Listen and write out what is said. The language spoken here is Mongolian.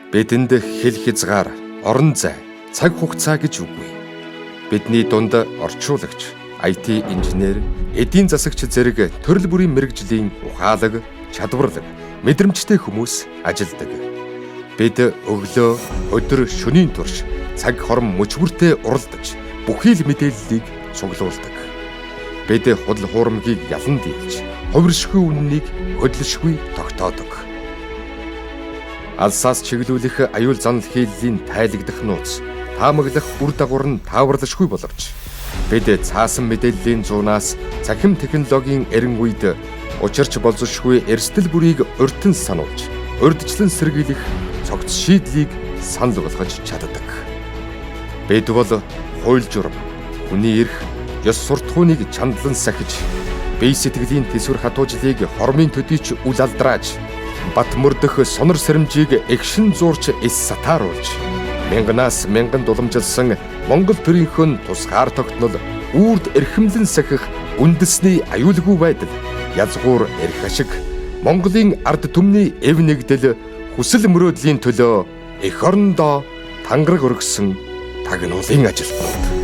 Бидэнд хэл хязгаар, орон зай, цаг хугацаа гэж үгүй. Бидний дунд орчуулагч, IT инженер, эдийн засагч зэрэг төрөл бүрийн мэрэгжлийн ухаалаг, чадварлаг, мэдрэмжтэй хүмүүс ажилдаг. Бид өглөө, өдөр, шөнийн турш цаг хором мөчвөртэй уралдаж бүхий л мэдээллийг цуглуулдаг. Бид худал хуурмгийг ялан дийлж, хувиршгүй үннийг хөдлөшгүй тогтоодог. Алсаас чиглүүлэх аюул занал хийллийн тайлагдах нууц, таамаглах үр дагавар нь тааварлашгүй боловч бид цаасан мэдээллийн зуунаас цахим технологийн эрен үед учирч болзошгүй эрсдэл бүрийг урьдчилан сануулж, урьдчилан сэргийлэх цогц шийдлийг санал болгож чаддаг. Бид бол хууль журам, хүний эрх, ёс суртахууныг чандлан сахиж, бие сэтгэлийн төсвөр хатуужлыг хормын төдийч үл алдрааж, бат мөрдөх сонор сэрэмжийг эгшин зуурч эс сатааруулж, мянганаас мянган дуламжилсан Монгол төрийнхөө тусгаар тогтнол үрд эрхэмлэн сахих үндэсний аюулгүй байдал, язгуур эрх ашиг, Монголын ард түмний эв нэгдэл, хүсэл мөрөөдлийн төлөө эх орондоо тангараг өргөсөн тагнуулын ажилтнууд.